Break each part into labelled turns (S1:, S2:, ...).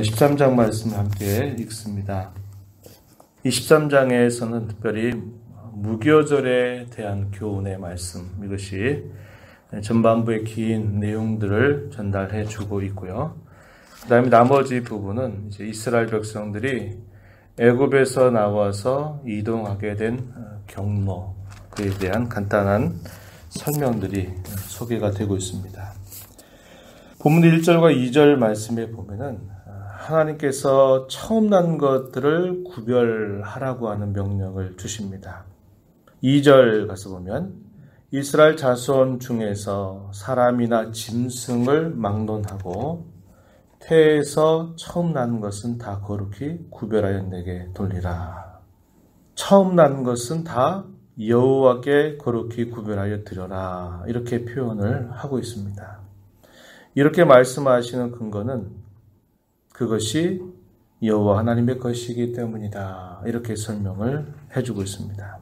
S1: 오늘 13장 말씀 함께 읽습니다. 이 13장에서는 특별히 무교절에 대한 교훈의 말씀, 이것이 전반부의 긴 내용들을 전달해 주고 있고요. 그 다음에 나머지 부분은 이제 이스라엘 백성들이 애굽에서 나와서 이동하게 된 경로, 그에 대한 간단한 설명들이 소개가 되고 있습니다. 본문 1절과 2절 말씀에 보면은 하나님께서 처음 난 것들을 구별하라고 하는 명령을 주십니다. 2절 가서 보면 이스라엘 자손 중에서 사람이나 짐승을 막론하고 태에서 처음 난 것은 다 거룩히 구별하여 내게 돌리라. 처음 난 것은 다 여호와께 거룩히 구별하여 드려라. 이렇게 표현을 하고 있습니다. 이렇게 말씀하시는 근거는 그것이 여호와 하나님의 것이기 때문이다. 이렇게 설명을 해주고 있습니다.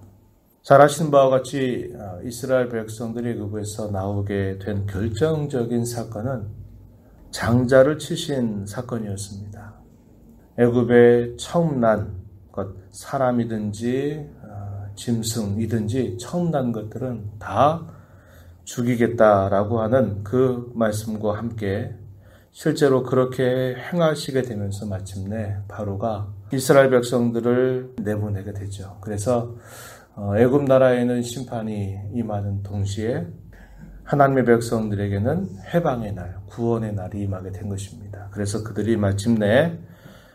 S1: 잘 아시는 바와 같이 이스라엘 백성들이 애굽에서 나오게 된 결정적인 사건은 장자를 치신 사건이었습니다. 애굽에 처음 난 것, 사람이든지 짐승이든지 처음 난 것들은 다 죽이겠다라고 하는 그 말씀과 함께 실제로 그렇게 행하시게 되면서 마침내 바로가 이스라엘 백성들을 내보내게 되죠. 그래서 애굽 나라에는 심판이 임하는 동시에 하나님의 백성들에게는 해방의 날, 구원의 날이 임하게 된 것입니다. 그래서 그들이 마침내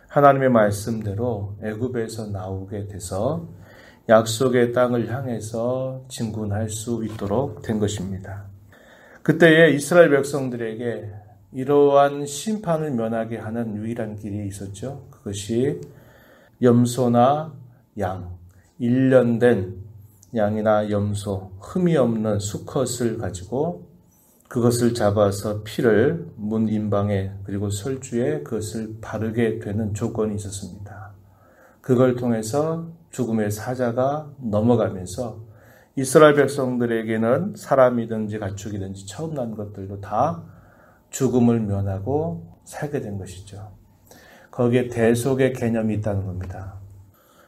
S1: 하나님의 말씀대로 애굽에서 나오게 돼서 약속의 땅을 향해서 진군할 수 있도록 된 것입니다. 그때에 이스라엘 백성들에게 이러한 심판을 면하게 하는 유일한 길이 있었죠. 그것이 염소나 양, 1년 된 양이나 염소, 흠이 없는 수컷을 가지고 그것을 잡아서 피를 문 인방에 그리고 설주에 그것을 바르게 되는 조건이 있었습니다. 그걸 통해서 죽음의 사자가 넘어가면서 이스라엘 백성들에게는 사람이든지 가축이든지 처음 난 것들도 다 죽음을 면하고 살게 된 것이죠. 거기에 대속의 개념이 있다는 겁니다.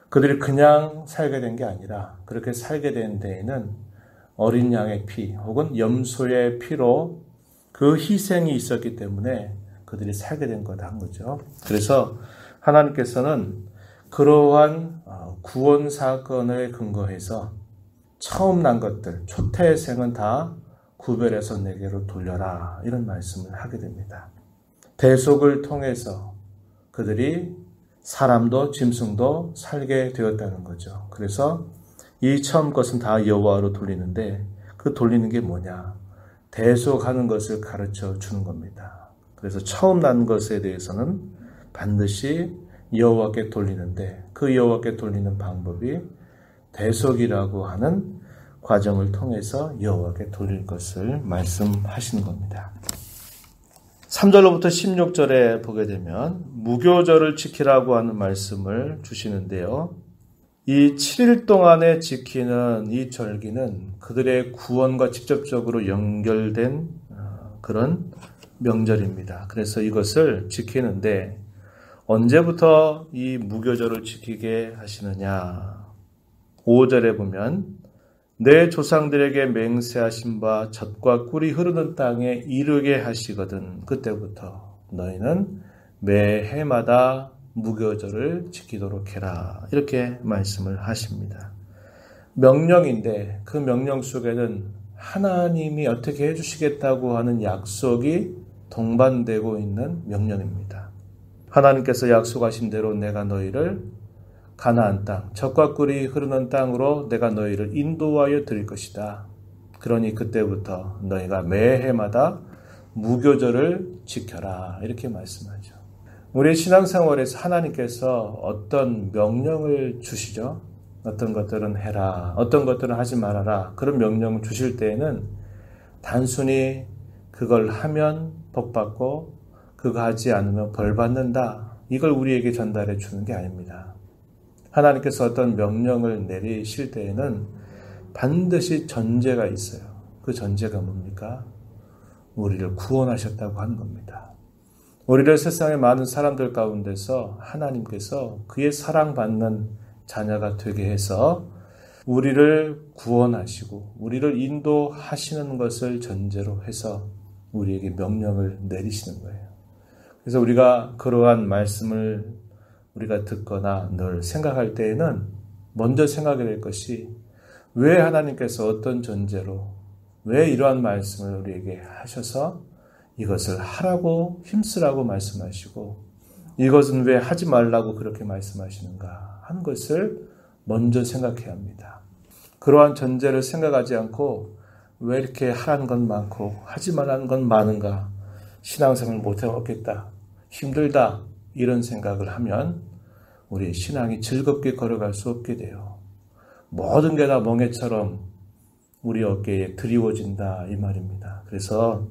S1: 그들이 그냥 살게 된 게 아니라 그렇게 살게 된 데에는 어린 양의 피 혹은 염소의 피로 그 희생이 있었기 때문에 그들이 살게 된 거다 한 거죠. 그래서 하나님께서는 그러한 구원 사건을 근거해서 처음 난 것들, 초태생은 다 구별해서 내게로 돌려라. 이런 말씀을 하게 됩니다. 대속을 통해서 그들이 사람도 짐승도 살게 되었다는 거죠. 그래서 이 처음 것은 다 여호와로 돌리는데 그 돌리는 게 뭐냐? 대속하는 것을 가르쳐 주는 겁니다. 그래서 처음 난 것에 대해서는 반드시 여호와께 돌리는데 그 여호와께 돌리는 방법이 대속이라고 하는 과정을 통해서 여호와께 돌릴 것을 말씀하시는 겁니다. 3절로부터 16절에 보게 되면 무교절을 지키라고 하는 말씀을 주시는데요. 이 7일 동안에 지키는 이 절기는 그들의 구원과 직접적으로 연결된 그런 명절입니다. 그래서 이것을 지키는데 언제부터 이 무교절을 지키게 하시느냐? 5절에 보면 내 조상들에게 맹세하신 바 젖과 꿀이 흐르는 땅에 이르게 하시거든 그때부터 너희는 매 해마다 무교절을 지키도록 해라. 이렇게 말씀을 하십니다. 명령인데 그 명령 속에는 하나님이 어떻게 해주시겠다고 하는 약속이 동반되고 있는 명령입니다. 하나님께서 약속하신 대로 내가 너희를 가나안 땅, 젖과 꿀이 흐르는 땅으로 내가 너희를 인도하여 드릴 것이다. 그러니 그때부터 너희가 매해마다 무교절을 지켜라. 이렇게 말씀하죠. 우리의 신앙생활에서 하나님께서 어떤 명령을 주시죠. 어떤 것들은 해라, 어떤 것들은 하지 말아라. 그런 명령을 주실 때에는 단순히 그걸 하면 복받고 그거 하지 않으면 벌받는다. 이걸 우리에게 전달해 주는 게 아닙니다. 하나님께서 어떤 명령을 내리실 때에는 반드시 전제가 있어요. 그 전제가 뭡니까? 우리를 구원하셨다고 하는 겁니다. 우리를 세상의 많은 사람들 가운데서 하나님께서 그의 사랑받는 자녀가 되게 해서 우리를 구원하시고 우리를 인도하시는 것을 전제로 해서 우리에게 명령을 내리시는 거예요. 그래서 우리가 그러한 말씀을 우리가 듣거나 늘 생각할 때에는 먼저 생각해야 될 것이 왜 하나님께서 어떤 전제로 왜 이러한 말씀을 우리에게 하셔서 이것을 하라고 힘쓰라고 말씀하시고 이것은 왜 하지 말라고 그렇게 말씀하시는가 하는 것을 먼저 생각해야 합니다. 그러한 전제를 생각하지 않고 왜 이렇게 하라는 건 많고 하지 말라는 건 많은가, 신앙생활을 못해먹겠다, 힘들다 이런 생각을 하면 우리 신앙이 즐겁게 걸어갈 수 없게 돼요. 모든 게 다 멍에처럼 우리 어깨에 드리워진다 이 말입니다. 그래서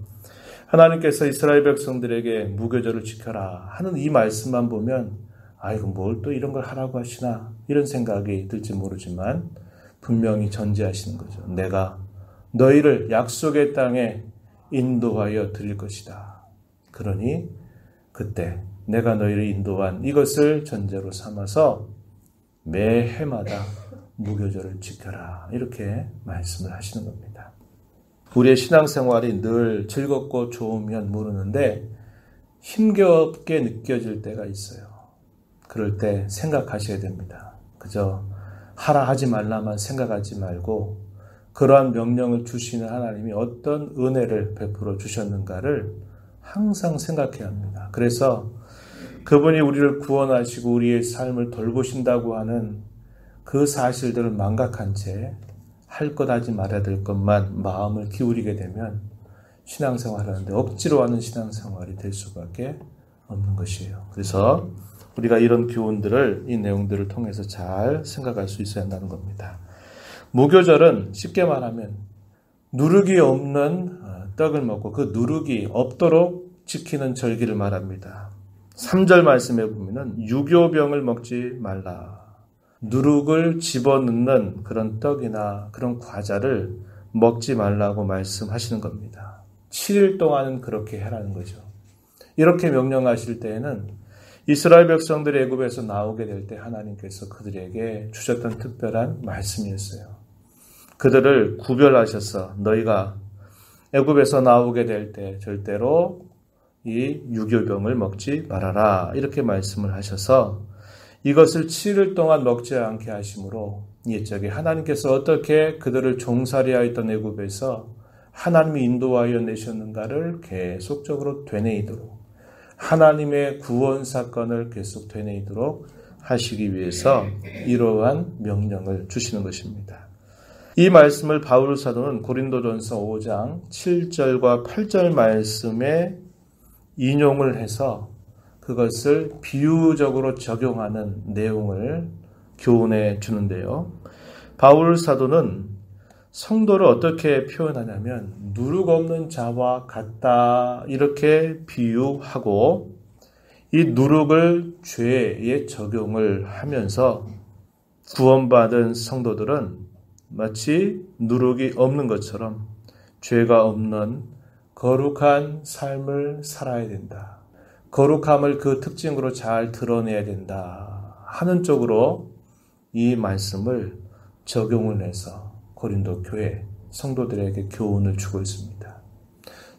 S1: 하나님께서 이스라엘 백성들에게 무교절을 지켜라 하는 이 말씀만 보면 아이고 뭘 또 이런 걸 하라고 하시나 이런 생각이 들지 모르지만 분명히 전제하시는 거죠. 내가 너희를 약속의 땅에 인도하여 드릴 것이다. 그러니 그때 내가 너희를 인도한 이것을 전제로 삼아서 매 해마다 무교절을 지켜라 이렇게 말씀을 하시는 겁니다. 우리의 신앙생활이 늘 즐겁고 좋으면 모르는데 힘겹게 느껴질 때가 있어요. 그럴 때 생각하셔야 됩니다. 그저 하라 하지 말라만 생각하지 말고 그러한 명령을 주시는 하나님이 어떤 은혜를 베풀어 주셨는가를 항상 생각해야 합니다. 그래서 그분이 우리를 구원하시고 우리의 삶을 돌보신다고 하는 그 사실들을 망각한 채 할 것 하지 말아야 될 것만 마음을 기울이게 되면 신앙생활 하는데 억지로 하는 신앙생활이 될 수밖에 없는 것이에요. 그래서 우리가 이런 교훈들을 이 내용들을 통해서 잘 생각할 수 있어야 한다는 겁니다. 무교절은 쉽게 말하면 누룩이 없는 떡을 먹고 그 누룩이 없도록 지키는 절기를 말합니다. 3절 말씀에 보면은 유교병을 먹지 말라. 누룩을 집어넣는 그런 떡이나 그런 과자를 먹지 말라고 말씀하시는 겁니다. 7일 동안은 그렇게 해라는 거죠. 이렇게 명령하실 때에는 이스라엘 백성들이 애굽에서 나오게 될 때 하나님께서 그들에게 주셨던 특별한 말씀이었어요. 그들을 구별하셔서 너희가 애굽에서 나오게 될 때 절대로 이 유교병을 먹지 말아라 이렇게 말씀을 하셔서 이것을 7일 동안 먹지 않게 하심으로 옛적에 하나님께서 어떻게 그들을 종살이하였던 애굽에서 하나님이 인도하여 내셨는가를 계속적으로 되뇌이도록 하나님의 구원 사건을 계속 되뇌이도록 하시기 위해서 이러한 명령을 주시는 것입니다. 이 말씀을 바울 사도는 고린도전서 5장 7절과 8절 말씀에 인용을 해서 그것을 비유적으로 적용하는 내용을 교훈해 주는데요. 바울 사도는 성도를 어떻게 표현하냐면 누룩 없는 자와 같다 이렇게 비유하고 이 누룩을 죄에 적용을 하면서 구원받은 성도들은 마치 누룩이 없는 것처럼 죄가 없는 거룩한 삶을 살아야 된다. 거룩함을 그 특징으로 잘 드러내야 된다 하는 쪽으로 이 말씀을 적용을 해서 고린도 교회 성도들에게 교훈을 주고 있습니다.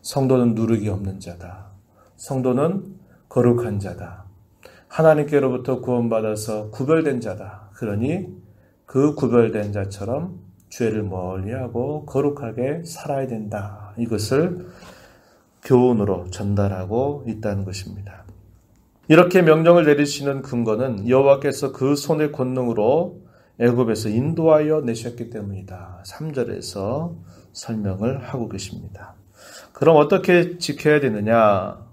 S1: 성도는 누룩이 없는 자다. 성도는 거룩한 자다. 하나님께로부터 구원받아서 구별된 자다. 그러니 그 구별된 자처럼 죄를 멀리하고 거룩하게 살아야 된다. 이것을 교훈으로 전달하고 있다는 것입니다. 이렇게 명령을 내리시는 근거는 여호와께서 그 손의 권능으로 애굽에서 인도하여 내셨기 때문이다. 3절에서 설명을 하고 계십니다. 그럼 어떻게 지켜야 되느냐?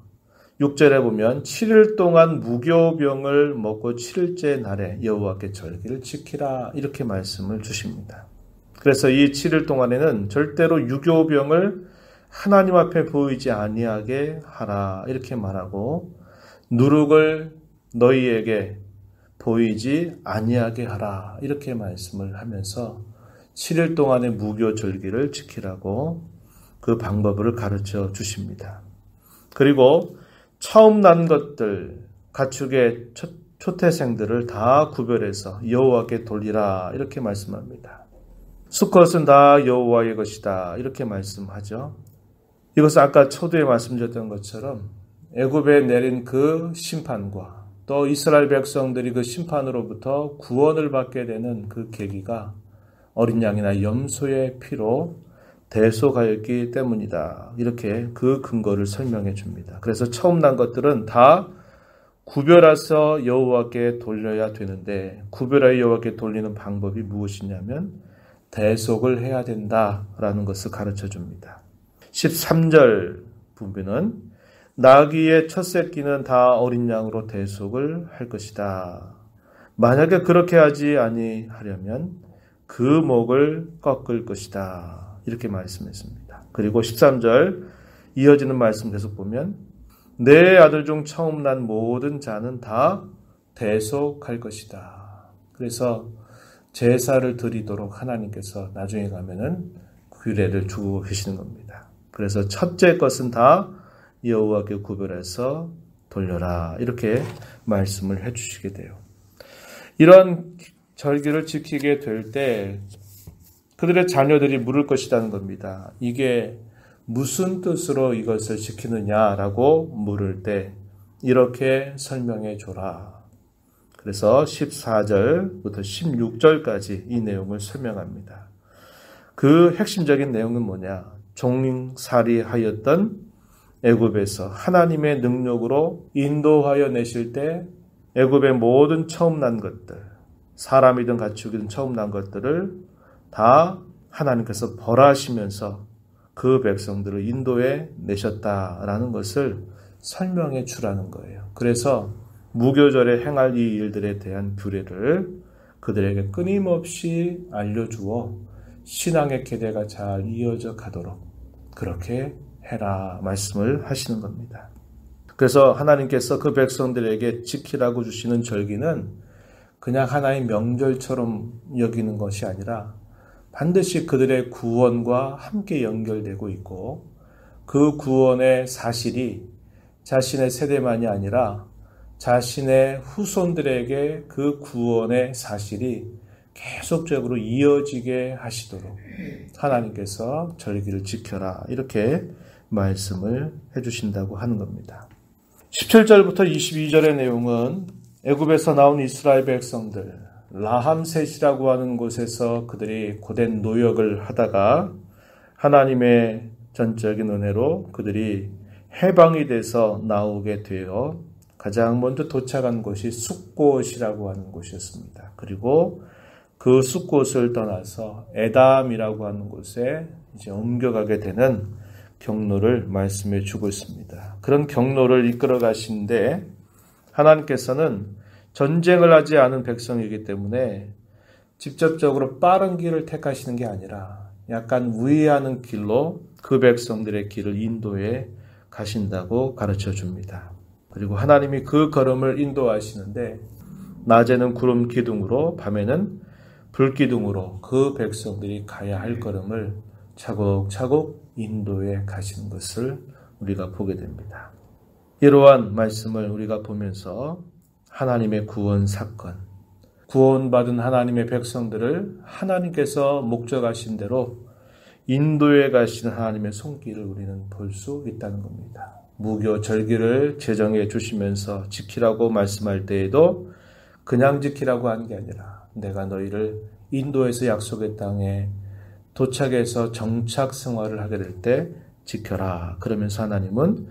S1: 6절에 보면 7일 동안 무교병을 먹고 7일째 날에 여호와께 절기를 지키라 이렇게 말씀을 주십니다. 그래서 이 7일 동안에는 절대로 유교병을 하나님 앞에 보이지 아니하게 하라 이렇게 말하고 누룩을 너희에게 보이지 아니하게 하라 이렇게 말씀을 하면서 7일 동안의 무교 절기를 지키라고 그 방법을 가르쳐 주십니다. 그리고 처음 난 것들, 가축의 초태생들을 다 구별해서 여호와께 돌리라 이렇게 말씀합니다. 수컷은 다 여호와의 것이다 이렇게 말씀하죠. 이것은 아까 초두에 말씀드렸던 것처럼 애굽에 내린 그 심판과 또 이스라엘 백성들이 그 심판으로부터 구원을 받게 되는 그 계기가 어린 양이나 염소의 피로 대속하였기 때문이다. 이렇게 그 근거를 설명해 줍니다. 그래서 처음 난 것들은 다 구별해서 여호와께 돌려야 되는데 구별하여 여호와께 돌리는 방법이 무엇이냐면 대속을 해야 된다라는 것을 가르쳐 줍니다. 13절 부분은 나귀의 첫 새끼는 다 어린 양으로 대속을 할 것이다. 만약에 그렇게 하지 아니하려면 그 목을 꺾을 것이다. 이렇게 말씀했습니다. 그리고 13절 이어지는 말씀 계속 보면 내 아들 중 처음 난 모든 자는 다 대속할 것이다. 그래서 제사를 드리도록 하나님께서 나중에 가면은 규례를 주고 계시는 겁니다. 그래서 첫째 것은 다 여호와께 구별해서 돌려라. 이렇게 말씀을 해주시게 돼요. 이런 절기를 지키게 될 때 그들의 자녀들이 물을 것이라는 겁니다. 이게 무슨 뜻으로 이것을 지키느냐라고 물을 때 이렇게 설명해 줘라. 그래서 14절부터 16절까지 이 내용을 설명합니다. 그 핵심적인 내용은 뭐냐? 종살이하였던 애굽에서 하나님의 능력으로 인도하여 내실 때 애굽의 모든 처음 난 것들, 사람이든 가축이든 처음 난 것들을 다 하나님께서 벌하시면서 그 백성들을 인도해 내셨다라는 것을 설명해 주라는 거예요. 그래서 무교절에 행할 이 일들에 대한 규례를 그들에게 끊임없이 알려주어 신앙의 계대가 잘 이어져 가도록 그렇게 해라 말씀을 하시는 겁니다. 그래서 하나님께서 그 백성들에게 지키라고 주시는 절기는 그냥 하나의 명절처럼 여기는 것이 아니라 반드시 그들의 구원과 함께 연결되고 있고 그 구원의 사실이 자신의 세대만이 아니라 자신의 후손들에게 그 구원의 사실이 계속적으로 이어지게 하시도록 하나님께서 절기를 지켜라 이렇게 말씀을 해주신다고 하는 겁니다. 17절부터 22절의 내용은 애굽에서 나온 이스라엘 백성들 라함셋이라고 하는 곳에서 그들이 고된 노역을 하다가 하나님의 전적인 은혜로 그들이 해방이 돼서 나오게 되어 가장 먼저 도착한 곳이 숫곳이라고 하는 곳이었습니다. 그리고 그 숫곳을 떠나서 에담이라고 하는 곳에 이제 옮겨가게 되는 경로를 말씀해 주고 있습니다. 그런 경로를 이끌어 가시는데 하나님께서는 전쟁을 하지 않은 백성이기 때문에 직접적으로 빠른 길을 택하시는 게 아니라 약간 우회하는 길로 그 백성들의 길을 인도해 가신다고 가르쳐 줍니다. 그리고 하나님이 그 걸음을 인도하시는데 낮에는 구름 기둥으로 밤에는 불 기둥으로 그 백성들이 가야 할 걸음을 차곡차곡 인도해 가시는 것을 우리가 보게 됩니다. 이러한 말씀을 우리가 보면서 하나님의 구원 사건, 구원받은 하나님의 백성들을 하나님께서 목적하신 대로 인도해 가시는 하나님의 손길을 우리는 볼 수 있다는 겁니다. 무교 절기를 제정해 주시면서 지키라고 말씀할 때에도 그냥 지키라고 하는 게 아니라 내가 너희를 인도해서 약속의 땅에 도착해서 정착 생활을 하게 될 때 지켜라. 그러면서 하나님은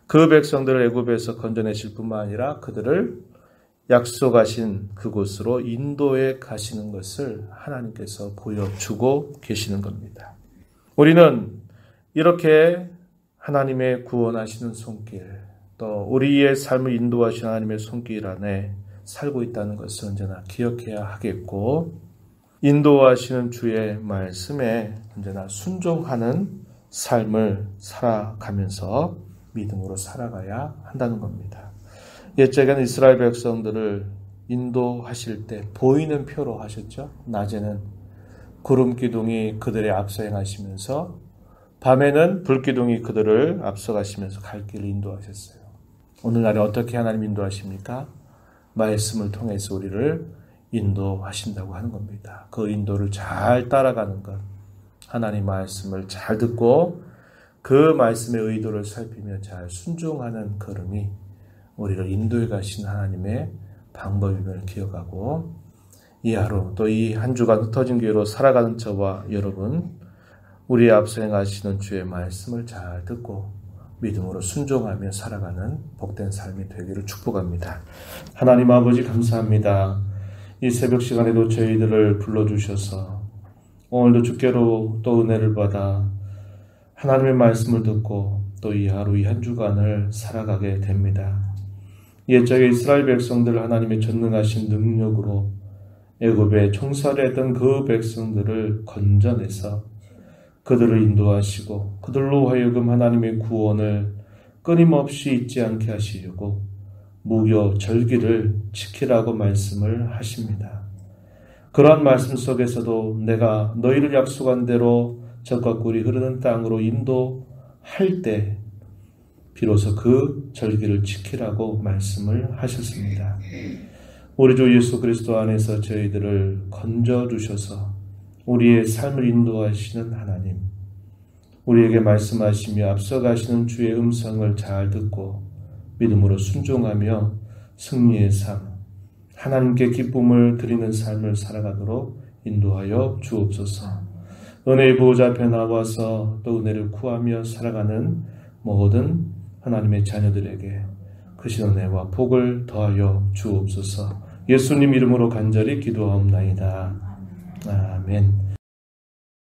S1: 그 백성들을 애굽에서 건져내실 뿐만 아니라 그들을 약속하신 그곳으로 인도해 가시는 것을 하나님께서 보여주고 계시는 겁니다. 우리는 이렇게 하나님의 구원하시는 손길, 또 우리의 삶을 인도하시는 하나님의 손길 안에 살고 있다는 것을 언제나 기억해야 하겠고 인도하시는 주의 말씀에 언제나 순종하는 삶을 살아가면서 믿음으로 살아가야 한다는 겁니다. 옛적에는 이스라엘 백성들을 인도하실 때 보이는 표로 하셨죠. 낮에는 구름 기둥이 그들의 앞서 행하시면서 밤에는 불 기둥이 그들을 앞서가시면서 갈 길을 인도하셨어요. 오늘날에 어떻게 하나님 인도하십니까? 말씀을 통해서 우리를 인도하신다고 하는 겁니다. 그 인도를 잘 따라가는 것, 하나님 말씀을 잘 듣고 그 말씀의 의도를 살피며 잘 순종하는 걸음이 우리를 인도해 가신 하나님의 방법임을 기억하고 이 하루 또 이 한 주간 흩어진 교회로 살아가는 저와 여러분, 우리의 앞서 행하시는 주의 말씀을 잘 듣고 믿음으로 순종하며 살아가는 복된 삶이 되기를 축복합니다. 하나님 아버지 감사합니다. 이 새벽 시간에도 저희들을 불러주셔서 오늘도 주께로 또 은혜를 받아 하나님의 말씀을 듣고 또 이 하루 이 한 주간을 살아가게 됩니다. 옛적에 이스라엘 백성들을 하나님의 전능하신 능력으로 애굽에 총살했던 그 백성들을 건져내서 그들을 인도하시고 그들로 하여금 하나님의 구원을 끊임없이 잊지 않게 하시려고 무교절기를 지키라고 말씀을 하십니다. 그러한 말씀 속에서도 내가 너희를 약속한 대로 젖과 꿀이 흐르는 땅으로 인도할 때 비로소 그 절기를 지키라고 말씀을 하셨습니다. 우리 주 예수 그리스도 안에서 저희들을 건져주셔서 우리의 삶을 인도하시는 하나님, 우리에게 말씀하시며 앞서가시는 주의 음성을 잘 듣고 믿음으로 순종하며 승리의 삶, 하나님께 기쁨을 드리는 삶을 살아가도록 인도하여 주옵소서. 은혜의 보호자 앞에 나와서 또 은혜를 구하며 살아가는 모든 하나님의 자녀들에게 크신 은혜와 복을 더하여 주옵소서. 예수님 이름으로 간절히 기도하옵나이다. 아멘.